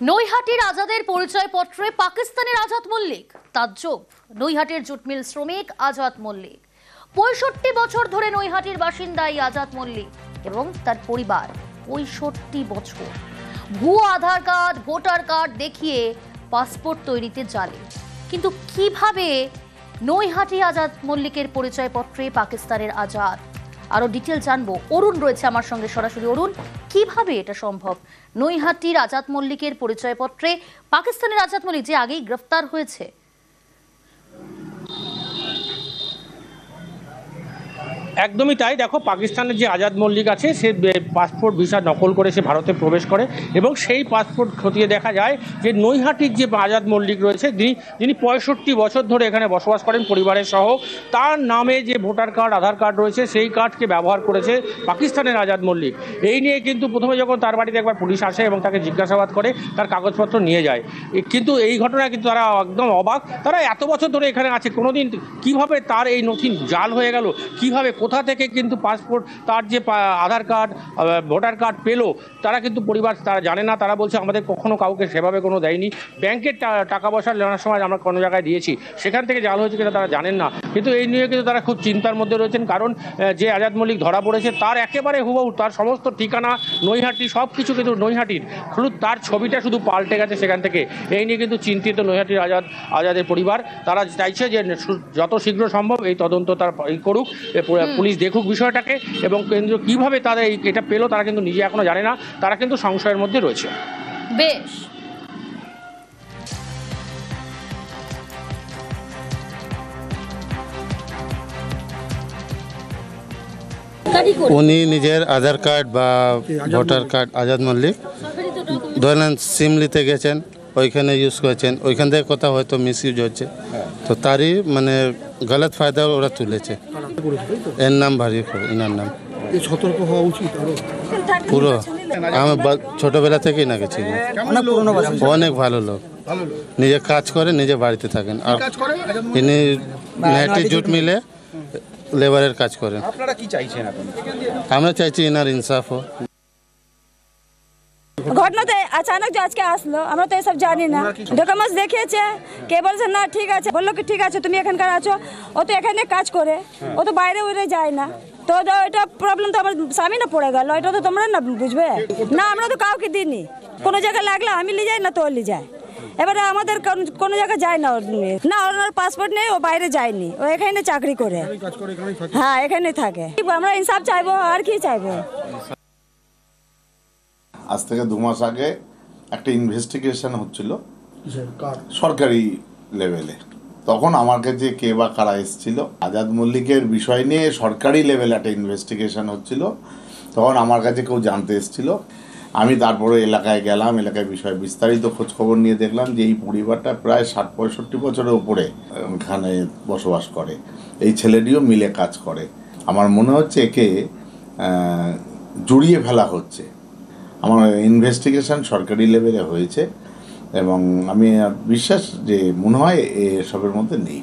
নৈহাটির আজাদের পরিচয়পত্রে পাকিস্তানের Azad Mallick. তাজ্জব, নৈহাটির jute mill শ্রমিক আজাদ মল্লিক। ৬৫ বছর ধরে নৈহাটির বাসিন্দা এই আজাদ মল্লিক এবং তার পরিবার ৬৫ বছর ভুয়ো আধার কার্ড, ভোটার কার্ড দেখিয়ে পাসপোর্ট তৈরিতে জালে। কিন্তু কিভাবে নৈহাটি আজাদ মল্লিকের পরিচয়পত্রে পাকিস্তানের আজাদ? আরো ডিটেল জানবো। অরুণ রয়েছে আমার সঙ্গে সরাসরি। অরুণ, কিভাবে এটা সম্ভব? নৈহাটির আজাদ মল্লিকের পরিচয়পত্রে পাকিস্তানের আজাদ মল্লিক যে আগেই গ্রেফতার হয়েছে। একদমই তাই। দেখো, পাকিস্তানের যে আজাদ মল্লিক আছে সে পাসপোর্ট ভিসা নকল করে সে ভারতে প্রবেশ করে এবং সেই পাসপোর্ট খতিয়ে দেখা যায় যে নৈহাটির যে আজাদ মল্লিক রয়েছে যিনি ৬৫ বছর ধরে এখানে বসবাস করেন পরিবারের সহ, তার নামে যে ভোটার কার্ড, আধার কার্ড রয়েছে সেই কার্ডকে ব্যবহার করেছে পাকিস্তানের আজাদ মল্লিক। এই নিয়ে কিন্তু প্রথমে যখন তার বাড়িতে একবার পুলিশ আসে এবং তাকে জিজ্ঞাসাবাদ করে, তার কাগজপত্র নিয়ে যায়। কিন্তু এই ঘটনায় কিন্তু তারা একদম অবাক। তারা এত বছর ধরে এখানে আছে, কোনোদিন কিভাবে তার এই নথি জাল হয়ে গেল, কিভাবে কোথা থেকে কিন্তু পাসপোর্ট, তার যে আধার কার্ড, ভোটার কার্ড পেলো, তারা কিন্তু পরিবার তারা জানে না। তারা বলছে আমাদের কখনো কাউকে সেভাবে কোনো দেয়নি, ব্যাংকের টাকা পয়সা নেওয়ার সময় আমরা কোনো জায়গায় দিয়েছি, সেখান থেকে জাল হয়েছে কিনা তারা জানেন না। কিন্তু এই নিয়ে কিন্তু তারা খুব চিন্তার মধ্যে রয়েছেন, কারণ যে আজাদ মল্লিক ধরা পড়েছে তার একেবারে হুবহু তার সমস্ত ঠিকানা নৈহাটি, সব কিছু কিন্তু নৈহাটির, শুধু তার ছবিটা শুধু পাল্টে গেছে সেখান থেকে। এই নিয়ে কিন্তু চিন্তিত নৈহাটির আজাদের পরিবার। তারা চাইছে যে যত শীঘ্র সম্ভব এই তদন্ত তার করুক, পুলিশ দেখুক বিষয়টাকে, এবং কেন্দ্র কিভাবে তারা এটা পেলো তারা কিন্তু নিজে এখনো জানে না। তারা কিন্তু সংশয়ের মধ্যে রয়েছে। বেশ, উনি নিজের আধার কার্ড বা ভোটার কার্ড আজাদ মল্লিক ধরেন সিমলিতে গেছেন, ওইখানে ইউজ করেছেন, ওইখান থেকে কোথাও হয়তো মিস ইউজ হচ্ছে, তো তারই মানে গলত ফায়দা ওরা তুলেছে। এর নাম ভারী করে, এনার নাম সতর্ক হওয়া উচিত পুরো। আমার ছোটবেলা থেকেই না গেছি, অনেক ভালো লোক, নিজে কাজ করে, নিজে বাড়িতে থাকেন। আর ইনি নৈহাটি জুট মিলে লেবারের কাজ করেন। আপনারা কি চাইছেন এখন? আমরা চাইছি এনার ইনসাফ হোক। ঘটনাতে अचानक जो আজকে আসলো, আমরা তো এসব জানি না। ডকুমেন্টস দেখিয়েছে, কে বলছে না ঠিক আছে, বললো কি ঠিক আছে তুমি এখানকার আছো। ও তো এখানে কাজ করে, ও তো বাইরে উড়ে যায় না। তো এটা প্রবলেম তো আমার সামনে পড়ে গেল, এটা তো তোমরা না বুঝবে না। আমরা তো কাউকে দিইনি, কোনো জায়গায় লাগলে আমি নিয়ে যাই না তো নিয়ে যায়। এবারে আমাদের কোনো জায়গায় যায় না, না ওনার পাসপোর্ট নেই, ও বাইরে যায়নি, ও এখানে চাকরি করে। হ্যাঁ, এখানে থাকে। আমরা ইনসাফ চাইবো, আর কি চাইবো। আজ থেকে 2 মাস আগে একটা ইনভেস্টিগেশন হচ্ছিল সরকারি লেভেলে। তখন আমার কাছে কে বা কারা এসেছিল, আজাদ মল্লিকের বিষয় নিয়ে সরকারি লেভেলে একটা ইনভেস্টিগেশন হচ্ছিল। তখন আমার কাছে কেউ জানতে এসেছিল, আমি তারপরে এলাকায় গেলাম, এলাকায় বিষয়ে বিস্তারিত খোঁজখবর নিয়ে দেখলাম যে এই পরিবারটা প্রায় 60-65 বছরের উপরে এখানে বসবাস করে। এই ছেলেটিও মিলে কাজ করে। আমার মনে হচ্ছে একে জড়িয়ে ফেলা হচ্ছে। আমার ইনভেস্টিগেশন সরকারি লেভেলে হয়েছে এবং আমি বিশ্বাস যে মনে হয় এসবের মধ্যে নেই।